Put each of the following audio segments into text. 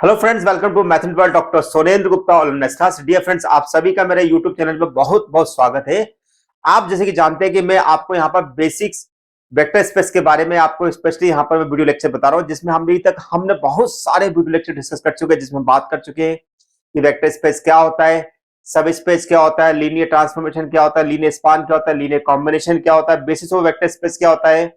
Hello friends, welcome to math world. Doctor Sonendra Gupta और dear friends, आप सभी का मेरे यूट्यूब चैनल पे बहुत बहुत स्वागत है। आप जैसे कि जानते हैं कि मैं आपको यहाँ पर बेसिक्स वेक्टर स्पेस के बारे में आपको स्पेशली यहाँ पर मैं वीडियो लेक्चर बता रहा हूँ, जिसमें हम अभी तक हमने बहुत सारे वीडियो लेक्चर डिस्कस कर चुके हैं, जिसमें बात कर चुके हैं कि वेक्टर स्पेस क्या होता है, सब स्पेस क्या होता है, लीनियर ट्रांसफॉर्मेशन क्या होता है, लीनियर स्पान क्या होता है, लीनियर कॉम्बिनेशन क्या होता है, बेसिस ऑफ वेक्टर स्पेस क्या होता है,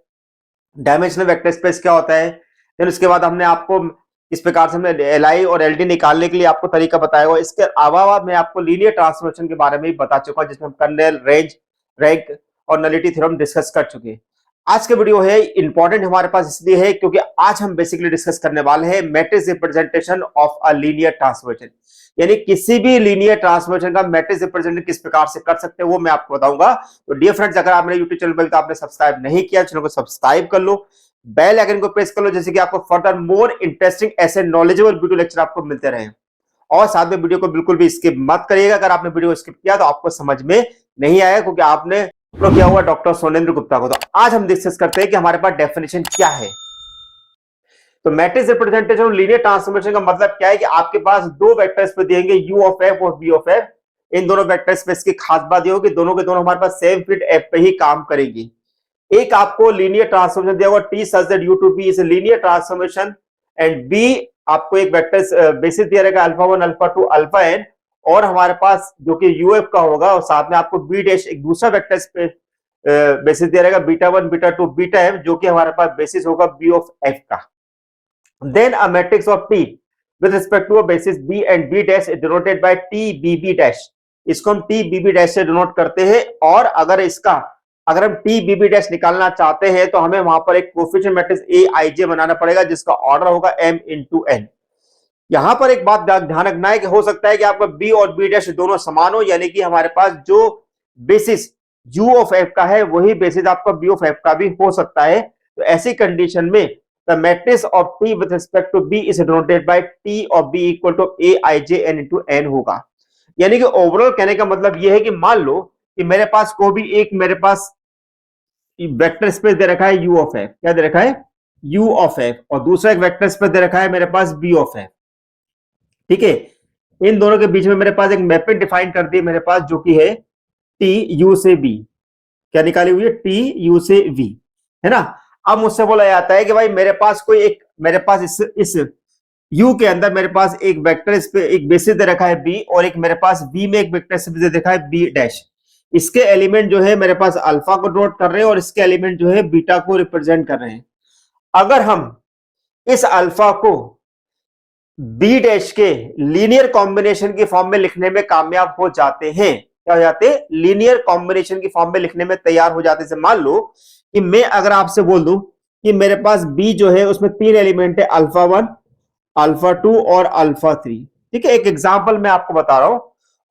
डायमेंशनल वेक्टर स्पेस क्या होता है। फिर उसके बाद हमने आपको इस प्रकार से हमने एलआई और एलडी निकालने के लिए आपको तरीका बताया हुआ। इसके अलावा मैं आपको लीनियर ट्रांसफॉर्मेशन के बारे में भी बता चुका हूं, जिसमें हम कर्नेल, रेंज, रैंक और नलिटी थ्योरम डिस्कस कर चुके हैं। आज के वीडियो है इंपॉर्टेंट हमारे पास इसलिए है क्योंकि आज हम बेसिकली डिस्कस करने वाले हैं matrix representation of a linear transformation, यानी किसी भी लीनियर ट्रांसफॉर्मेशन का मैट्रिक्स रिप्रेजेंटेशन किस प्रकार से कर सकते हैं वो मैं आपको बताऊंगा। तो डियर फ्रेंड्स, अगर आप मेरे यूट्यूब चैनल पर तो आपने सब्सक्राइब नहीं किया, चैनल को सब्सक्राइब कर लो, बेल आइकन को प्रेस कर लो, जैसे कि आपको फर्दर मोर इंटरेस्टिंग ऐसे नॉलेजेबल वीडियो लेक्चर आपको मिलते रहे। और साथ में वीडियो को बिल्कुल भी स्किप मत करिएगा। अगर आपने वीडियो स्किप किया तो आपको समझ में नहीं आया, क्योंकि आपने फॉलो किया हुआ डॉक्टर सोनेंद्र गुप्ता को। तो आज हम डिस्कस करते हैं कि हमारे पास डेफिनेशन क्या है। तो मैट्रिक्स रिप्रेजेंटेशन और लीनियर ट्रांसफॉर्मेशन का मतलब क्या है कि आपके पास दो वेक्टर स्पेस दिएंगे, यू ऑफ एफ और बी ऑफ एफ। इन दोनों वेक्टर स्पेस की खास बात यह होगी दोनों के दोनों हमारे पास सेम फिट एफ पे ही काम करेंगी। एक आपको लीनियर ट्रांसफॉर्मेशन दिया हुआ T such that U to B is linear transformation, and B आपको एक वेक्टर बेसिस दिया रहेगा अल्फा 1 अल्फा 2 अल्फा एन, और हमारे पास जो कि यूएफ का होगा, और साथ में आपको बी डैश एक दूसरा वेक्टर स्पेस बेसिस दिया रहेगा बीटा 1 बीटा 2 बीटा एम, जो कि हमारे पास बेसिस होगा बी ऑफ एफ का। Then a matrix of T with respect to a basis B and B dash is denoted by T B B dash. इसको हम टी बी बी डैश से denote करते हैं। और अगर हम टी बी बी डैश निकालना चाहते हैं तो हमें वहां पर एक कोफिशिएंट मैट्रिक्स ए आई जे बनाना पड़ेगा, जिसका ऑर्डर होगा एम इंटू एन। यहां पर एक बात ध्यान रखना है कि हो सकता है कि आपका बी और बी डैश दोनों समान हो, यानी कि हमारे पास जो बेसिस यू ऑफ एफ का है वही बेसिस आपका बी ऑफ एफ का भी हो सकता है। तो ऐसी कंडीशन में the matrix of T with respect to B is denoted by T of B equal to A I J N into N होगा। यानी कि ओवरऑल कहने का मतलब यह है कि मान लो कि मेरे पास को भी एक मेरे पास वेक्टर स्पेस दे रखा है यू ऑफ एफ, क्या दे रखा है यू ऑफ एफ, और दूसरा एक वेक्टर स्पेस दे रखा है मेरे पास बी ऑफ एफ। ठीक है, इन दोनों के बीच में मेरे पास एक मैपिंग डिफाइन कर दी मेरे पास, जो कि है टी यू से बी। क्या निकाली हुई है? टी यू से वी, है ना। अब मुझसे बोला जाता है कि भाई मेरे पास कोई एक मेरे पास इस यू के अंदर मेरे पास एक वेक्टर स्पेस एक बेसिस दे रखा है बी, और एक मेरे पास बी में एक वेक्टर स्पेस दे रखा है बी डैश। इसके एलिमेंट जो है मेरे पास अल्फा को नोट कर रहे हैं और इसके एलिमेंट जो है बीटा को रिप्रेजेंट कर रहे हैं। अगर हम इस अल्फा को बी डैश के लीनियर कॉम्बिनेशन की फॉर्म में लिखने में कामयाब हो जाते हैं, क्या हो जाते हैं? लीनियर कॉम्बिनेशन की फॉर्म में लिखने में तैयार हो जाते हैं। मान लो कि मैं अगर आपसे बोल दूं कि मेरे पास बी जो है उसमें तीन एलिमेंट है, अल्फा 1 अल्फा 2 और अल्फा 3। ठीक है, एक एग्जांपल मैं आपको बता रहा हूं।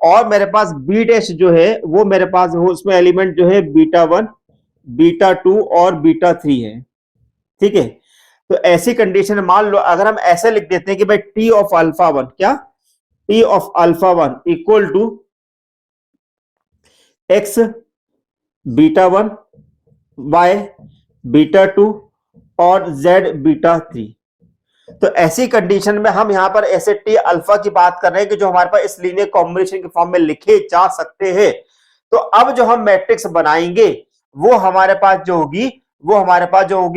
और मेरे पास बी डैश जो है वो मेरे पास उसमें एलिमेंट जो है बीटा 1 बीटा 2 और बीटा 3 है। ठीक है, तो ऐसी कंडीशन मान लो अगर हम ऐसे लिख देते हैं कि भाई टी ऑफ अल्फा 1, क्या T of alpha 1 equal to X beta 1 Y beta 2 और जेड बीटा 3। तो ऐसी कंडीशन में हम यहां पर ऐसे टी अल्फा की बात कर रहे हैं कि जो हमारे पास इस लीनियर कॉम्बिनेशन के फॉर्म में लिखे जा सकते हैं। तो अब जो हम मैट्रिक्स बनाएंगे वो हमारे पास जो होगी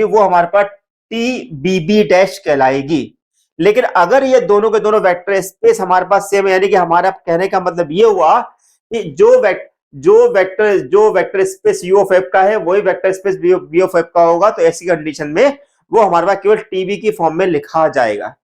वो हमारे पास टी बी बी डैश कहलाएगी। लेकिन अगर ये दोनों के दोनों वेक्टर स्पेस हमारे पास सेम है, यानी कि हमारा कहने का मतलब ये हुआ कि जो vector space U of F का है वही vector space B of F का होगा, तो ऐसी कंडीशन में वो हमारे पास केवल टीबी की फॉर्म में लिखा जाएगा।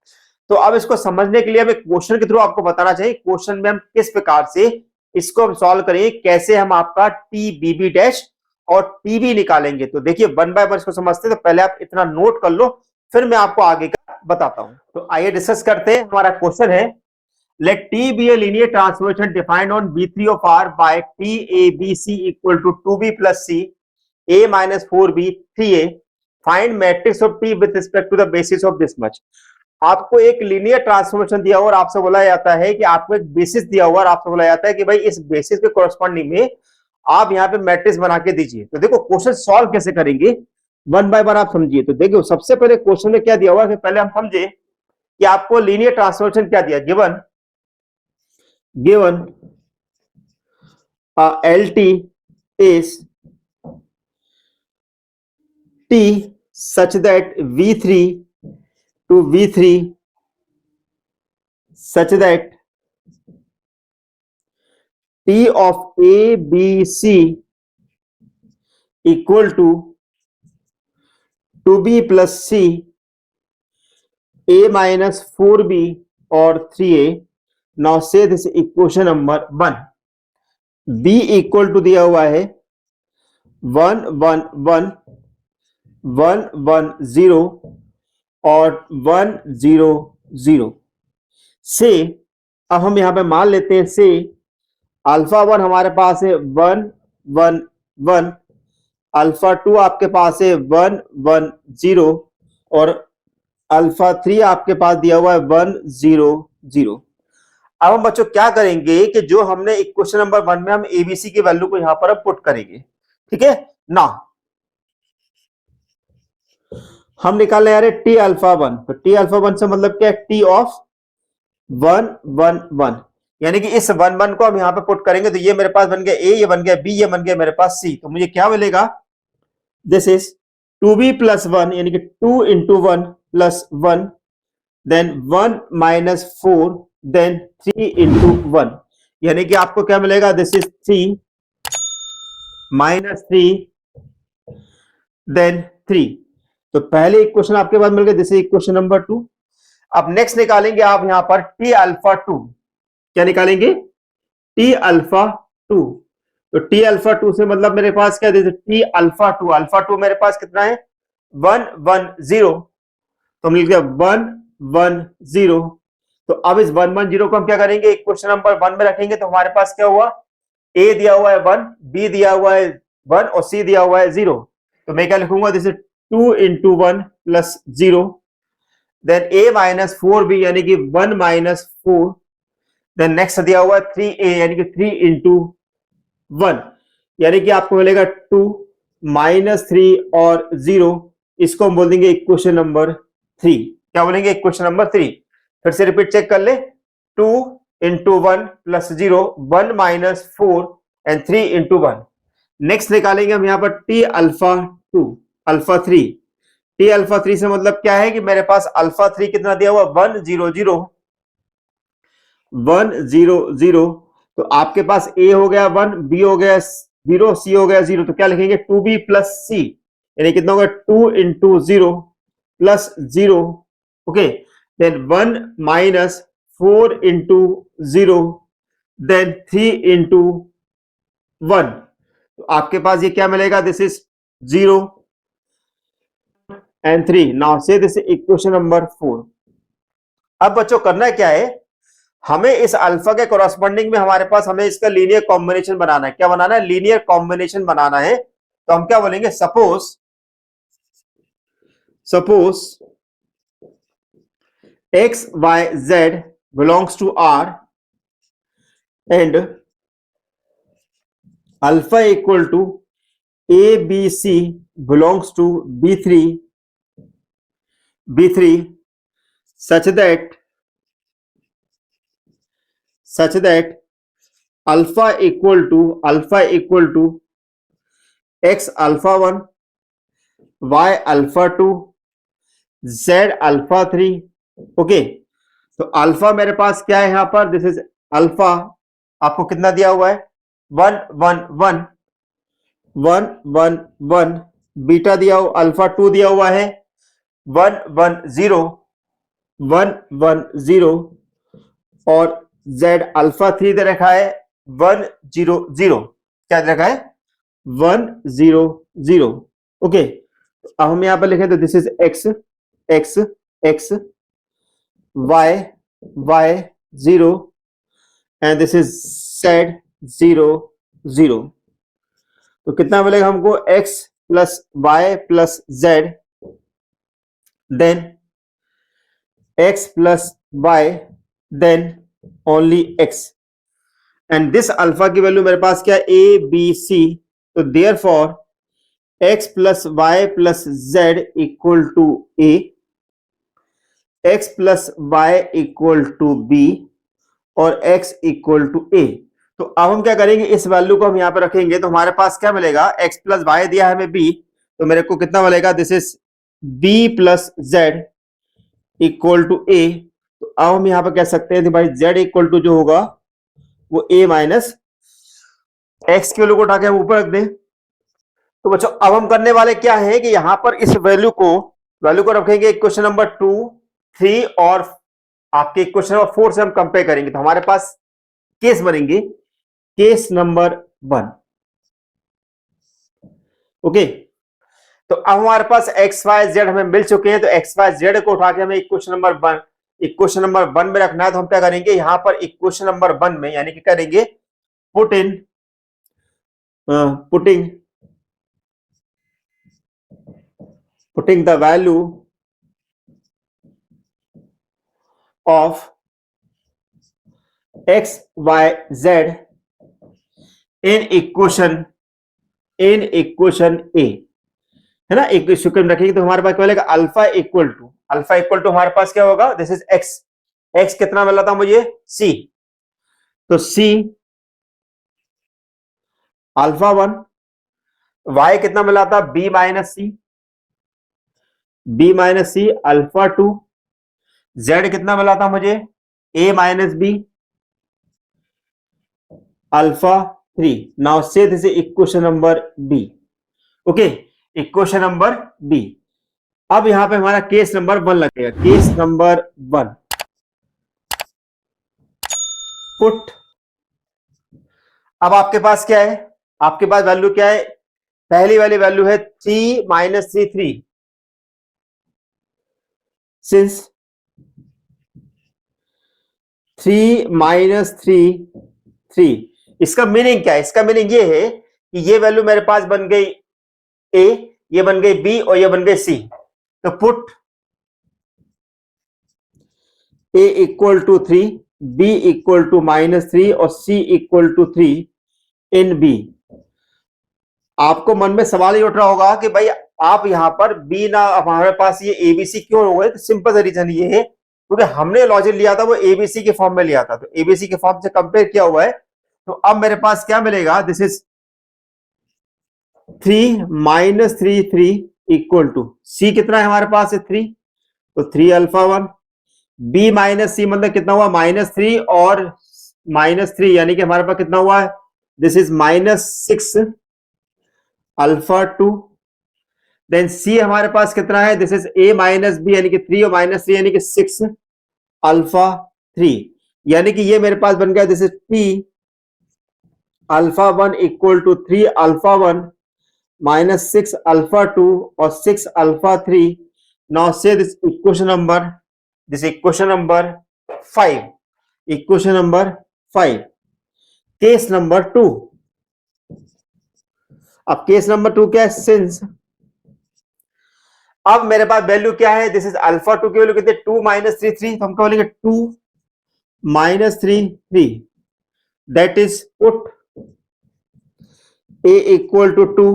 तो अब इसको समझने के लिए हमें क्वेश्चन के थ्रू आपको बताना चाहिए, क्वेश्चन में हम किस प्रकार से इसको हम सॉल्व करेंगे, कैसे हम आपका टी बी बी डैश और टीबी निकालेंगे। तो देखिए वन बाय वन इसको समझते हैं। तो पहले आप इतना नोट कर लो, फिर मैं आपको आगे का बताता हूं। तो आइए डिस्कस करते हैं। हमारा क्वेश्चन है, let T be a linear transformation defined on B3 of R by T A B C equal to 2B plus C A minus 4B 3A. Find matrix of T with respect to the basis of this much. आपको एक linear transformation दिया हुआ और आपसे बोला जाता है कि आपको एक बेसिस दिया हुआ और आपसे बोला जाता है कि भाई इस बेसिस के कोरस्पॉन्डिंग में आप यहाँ पे मैट्रिक्स बना के दीजिए। तो देखो क्वेश्चन सॉल्व कैसे करेंगे वन बाय वन आप समझिए। तो देखो सबसे पहले क्वेश्चन में क्या दिया हुआ है, पहले हम समझे कि आपको लीनियर ट्रांसफॉर्मेशन क्या दिया, given LT is T such that V3 to V3 such that T of A, B, C equal to 2B plus C, A minus 4B or 3A. Now say this equation number 1. B equal to दिया हुआ है 1 1 1 1 1 0 और 1 0 0 से अब हम यहां पे मान लेते हैं से अल्फा 1 हमारे पास है 1 1 1, अल्फा 2 आपके पास है 1 1 0 और अल्फा 3 आपके पास दिया हुआ है 1 0 0। अब हम बच्चों क्या करेंगे कि जो हमने इक्वेशन नंबर 1 में हम एबीसी की वैल्यू को यहां पर अब पुट करेंगे, ठीक है ना। हम निकाल रहे हैं टी अल्फा 1, तो टी अल्फा 1 से मतलब क्या है, टी ऑफ 1 1 1, यानी कि इस 1 1 को हम यहां पे पुट करेंगे तो ये मेरे पास बन गया ए, ये बन गया बी, ये बन गया मेरे पास सी। तो मुझे क्या मिलेगा, दिस इज 2b प्लस 1 यानी कि 2 into 1 plus 1 then 1 minus 4 then 3 into 1, यानी कि आपको क्या मिलेगा, दिस इज 3 माइनस 3 देन 3। तो पहले इक्वेशन आपके पास मिल गया, दिस इज इक्वेशन नंबर 2। अब नेक्स्ट निकालेंगे आप यहां पर टी अल्फा 2, क्या निकालेंगे, टी अल्फा 2। तो टी अल्फा 2 से मतलब मेरे पास क्या, टी अल्फा 2, अल्फा 2 मेरे पास कितना है 1 1 0, तो हम लिख दिया 1 1 0। तो अब इस 1 1 0 को हम क्या करेंगे, इक्वेशन नंबर 1 में रखेंगे तो हमारे पास क्या हुआ, ए दिया हुआ है 1, बी दिया हुआ है 1 और सी दिया हुआ है 0। तो मैं क्या लिखूंगा, this is 2 into 1 plus 0 then A minus 4b यानी कि 1 माइनस 4 देन नेक्स्ट दिया हुआ है 3a यानी कि 3 इंटू 1, यानी कि आपको मिलेगा 2 माइनस 3 और 0, इसको हम बोल देंगे इक्वेशन नंबर 3। क्या बोलेंगे, इक्वेशन नंबर 3। फिर से रिपीट चेक कर ले, 2 into 1 plus 0 1 minus 4 and 3 into 1। Next निकालेंगे हम यहां पर T alpha 2 alpha 3। T alpha 3 से मतलब क्या है कि मेरे पास अल्फा 3 कितना दिया हुआ 1 0 0 1 0 0। तो आपके पास ए हो गया 1, बी हो गया 0, सी हो गया 0, तो क्या लिखेंगे 2b प्लस सी यानी कितना होगा 2 into 0 plus 0, okay then 1 minus 4 into 0 then 3 into 1। तो आपके पास ये क्या मिलेगा, this is 0 and 3। Now say this is equation number 4। अब बच्चों करना क्या है, हमें इस अल्फा के कोरस्पॉन्डिंग में हमारे पास हमें इसका लीनियर कॉम्बिनेशन बनाना है। क्या बनाना है, लीनियर कॉम्बिनेशन बनाना है। तो हम क्या बोलेंगे, suppose x y z belongs to R and alpha equal to a b c belongs to b3 such that alpha equal to x alpha 1 y alpha 2 z alpha 3, okay. तो alpha मेरे पास क्या है यहां पर, दिस इज अल्फा, आपको कितना दिया हुआ है 1 1 1 1 1 1, बीटा दिया हुआ अल्फा 2 दिया हुआ है 1 1 0 1 1 0 और z अल्फा 3 दे रखा है 1 0 0, क्या दे रखा है 1 0 0, ओके। अब हम यहां पर लिखें तो this is x x x y y 0 and this is z 0 0। तो कितना मिलेगा हमको, x plus Y plus z then x plus Y then only x and this alpha की वैल्यू मेरे पास क्या है a b c। तो therefore x plus Y plus z equal to a x plus Y equal to B और x equal to A. तो अब हम क्या करेंगे, इस वैल्यू को हम यहां पर रखेंगे तो हमारे पास क्या मिलेगा, x प्लस वाई दिया है हमें b, तो मेरे को कितना मिलेगा, this is b plus Z equal to A. तो अब हम यहां पर कह सकते हैं भाई z इक्वल टू जो होगा वो a माइनस एक्स की वैल्यू को उठा के हम ऊपर रख दें। तो बच्चों अब हम करने वाले क्या है कि यहां पर इस वैल्यू को रखेंगे क्वेश्चन नंबर 2, 3 और आपके क्वेश्चन नंबर 4 से हम कंपेयर करेंगे। तो हमारे पास केस बनेंगे, केस नंबर 1। ओके, तो अब हमारे पास एक्स वाई जेड हमें मिल चुके हैं, तो एक्स वाई जेड को उठा के हमें इक्वेशन नंबर 1 में रखना है। तो हम क्या करेंगे, यहां पर इक्वेशन नंबर 1 में यानी कि करेंगे putting the value of X Y Z in equation A, है ना। एक इक्वेशन रखेंगे तो हमारे पास क्या मिलेगा, अल्फा इक्वल टू हमारे पास क्या होगा, दिस इज एक्स। एक्स कितना मिला था मुझे, सी, तो सी अल्फा 1। वाई कितना मिला था, B minus C alpha 2। Z कितना मिला था मुझे, A minus B alpha 3। Now say this is equation number B. Okay, equation number B. अब यहां पे हमारा केस नंबर 1 लगेगा, केस नंबर 1 पुट। अब आपके पास क्या है, आपके पास वैल्यू क्या है, पहली वाली वैल्यू है 3 माइनस 3 सिंस 3 माइनस 3। इसका मीनिंग क्या है, इसका मीनिंग ये है कि ये वैल्यू मेरे पास बन गई ए, ये बन गई बी और ये बन गई सी। तो put A equal to 3, B equal to -3 और C equal to 3 in B. आपको मन में सवाल ये उठ रहा होगा कि भाई आप यहां पर बी ना, हमारे पास ये एबीसी क्यों हो गए। तो सिंपल सा रीजन ये है क्योंकि हमने लॉजिक लिया था वो एबीसी के फॉर्म में लिया था, तो एबीसी के फॉर्म से कंपेयर किया हुआ है। तो अब मेरे पास क्या मिलेगा, this is 3 minus 3 equal to C कितना है हमारे पास है 3, तो 3 अल्फा 1। बी माइनस सी मतलब कितना हुआ, -3 और -3 यानी कि हमारे पास कितना हुआ है, this is -6 alpha 2। Then C हमारे पास कितना है, this is A minus B यानी कि 3 और -3 यानी कि 6 अल्फा 3। यानी कि ये मेरे पास बन गया, this is T alpha 1 equal to 3 alpha 1 -6 alpha 2 और 6 alpha 3। Now say this equation number 5, equation number 5। Case number 2, अब केस नंबर 2 क्या है, सिंस अब मेरे पास वैल्यू क्या है, दिस इज अल्फा 2 की वैल्यू कितनी, 2 माइनस 3 तो हम क्या बोलेंगे 2 minus 3 that is put A equal to 2,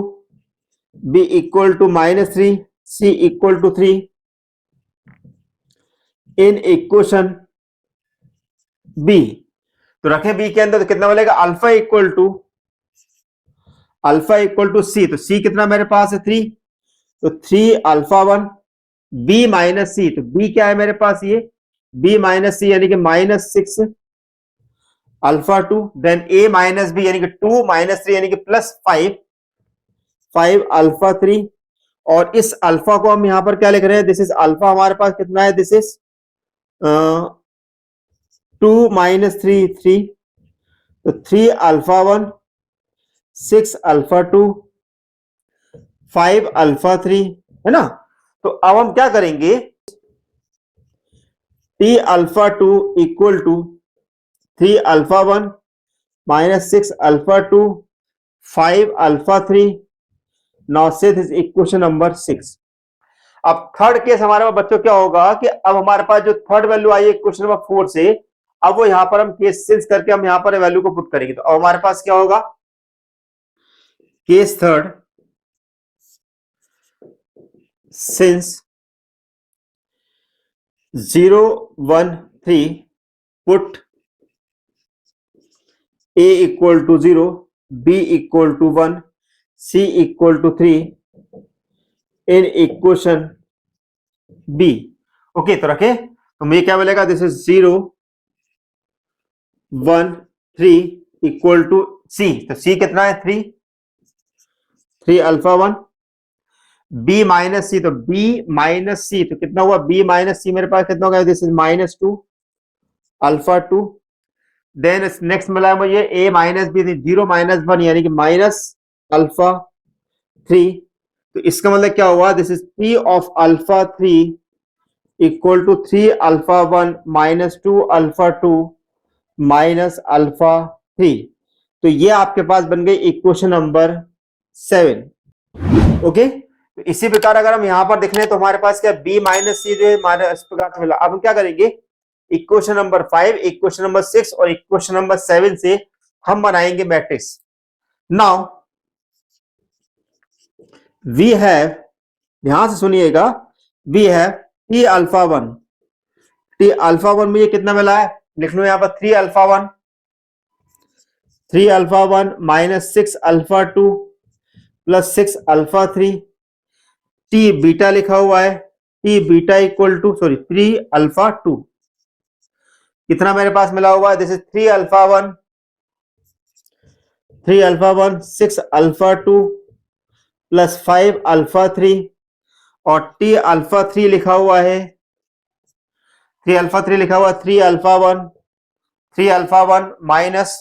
B equal to -3, C equal to 3 in equation B. तो रखें बी के अंदर तो कितना मिलेगा, अल्फा इक्वल टू सी, तो सी कितना मेरे पास है 3, तो 3 अल्फा 1 बी माइनस सी, तो बी क्या है मेरे पास, ये बी माइनस सी यानी कि -6 alpha 2। Then A minus B यानी कि 2 -3 यानी कि +5 अल्फा 3। और इस अल्फा को हम यहां पर क्या लिख रहे हैं, दिस इज अल्फा हमारे पास कितना है, दिस इज 2 -3 तो 3 अल्फा 1 6 अल्फा 2 5 अल्फा 3, है ना। तो अब हम क्या करेंगे, T alpha 2 equal to 3 alpha 1 -6 alpha 2 5 alpha 3। Now say this equation number 6। अब थर्ड केस हमारे पास बच्चों क्या होगा कि अब हमारे पास जो थर्ड वैल्यू आई है क्वेश्चन नंबर 4 से, अब वो यहां पर हम केस सिंस करके हम यहां पर वैल्यू को पुट करेंगे। तो अब हमारे पास क्या होगा, case third since 0 1 3 put a equal to 0, b equal to 1, c equal to 3 in equation b। Okay, तो रखे तो मुझे क्या मिलेगा, this is 0 1 3 equal to c, तो c कितना है 3 अल्फा 1, b माइनस सी, तो b माइनस सी तो कितना हुआ, b माइनस सी मेरे पास कितना होगा, this is -2 alpha 2। Then next मिला है मुझे a माइनस बी, 0 माइनस 1 यानी कि माइनस अल्फा 3। तो इसका मतलब क्या हुआ, this is p of alpha 3 equal to 3 alpha 1 -2 alpha 2 minus alpha 3। तो ये आपके पास बन गई इक्वेशन नंबर 7। ओके, तो इसी प्रकार अगर हम यहां पर देख लें तो हमारे पास क्या b माइनस सी जो है हमारे इस प्रकार से मिला। अब हम क्या करेंगे, इक्वेशन नंबर 5, इक्वेशन नंबर 6 और इक्वेशन नंबर 7 से हम बनाएंगे मैट्रिक्स। नाउ वी हैव, ध्यान से सुनिएगा, we have T alpha 1, T alpha 1 मुझे कितना मिला है, लिख लो यहां पर 3 alpha 1, 3 alpha 1 minus 6 alpha 2 plus 6 alpha 3, T beta लिखा हुआ है, T beta equal to 3 alpha 2, कितना मेरे पास मिला हुआ है, दिस इज 3 अल्फा 1, 6 अल्फा 2 प्लस 5 अल्फा 3 और टी अल्फा 3 लिखा हुआ है, 3 अल्फा 3 लिखा हुआ है, 3 alpha 1 minus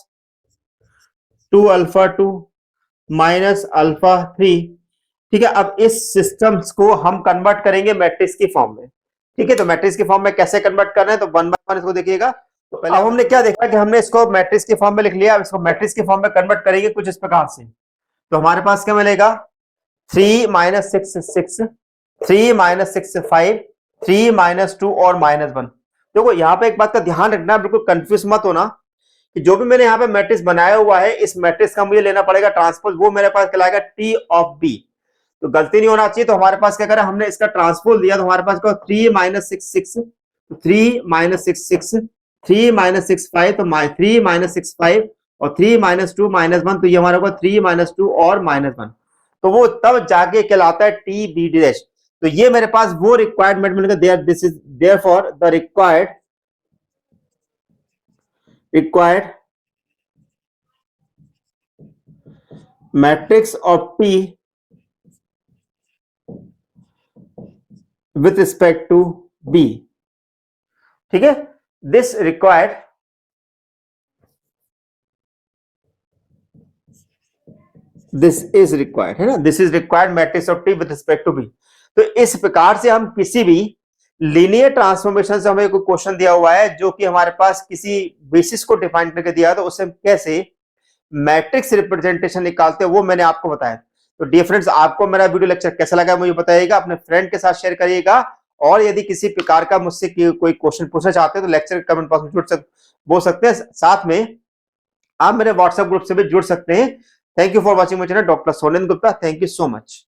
2 alpha 2 minus alpha 3। ठीक है, अब इस सिस्टम्स को हम कन्वर्ट करेंगे मैट्रिक्स की फॉर्म में। ठीक है, तो मैट्रिक्स की फॉर्म में कैसे कन्वर्ट करना है, तो वन बाय वन इसको देखिएगा। तो पहले अब हमने क्या देखा कि हमने इसको मैट्रिक्स की फॉर्म में लिख लिया, अब इसको मैट्रिक्स की फॉर्म में कन्वर्ट करेंगे कुछ इस प्रकार से। तो हमारे पास क्या मिलेगा, 3 माइनस 6 6, 3 माइनस 6 5, 3 माइनस 2 और -1। देखो यहाँ पे एक बात का ध्यान रखना, बिल्कुल कंफ्यूज मत होना कि जो भी मैंने यहाँ पे मैट्रिक्स बनाया हुआ है, इस मैट्रिक्स का मुझे लेना पड़ेगा ट्रांसपोज, वो मेरे पास कहलाएगा टी ऑफ बी। तो गलती नहीं होना चाहिए। तो हमारे पास क्या करें, हमने इसका ट्रांसपोज दिया, तो हमारे पास क्या 3 माइनस 6 6, 3 माइनस 6 6, 3 माइनस 6 5, तो 3 माइनस 6 5 और 3 माइनस 2 -1, तो ये हमारा होगा 3 माइनस 2 और -1। तो वो तब जाके कहलाता है टी बी डैश। तो ये मेरे पास वो रिक्वायरमेंट मिलेगा, there this is therefore the required matrix of P with respect to B। ठीक है, this required this is required है ना, this is required matrix of T with respect to B. तो इस प्रकार से हम किसी भी लीनियर ट्रांसफॉर्मेशन से हमें कोई क्वेश्चन दिया हुआ है जो कि हमारे पास किसी बेसिस को डिफाइन करके दिया है, तो उससे कैसे मैट्रिक्स रिप्रेजेंटेशन निकालते हैं वो मैंने आपको बताया। तो डियर फ्रेंड्स, आपको मेरा वीडियो लेक्चर कैसा लगा मुझे बताइएगा, अपने फ्रेंड के साथ शेयर करिएगा, और यदि किसी प्रकार का मुझसे कोई क्वेश्चन पूछना चाहते हैं तो लेक्चर कमेंट बॉक्स में बोल सकते हैं। साथ में आप मेरे व्हाट्सएप ग्रुप से भी जुड़ सकते हैं। Thank you for watching my channel, doctor Sonendra Gupta. Thank you so much.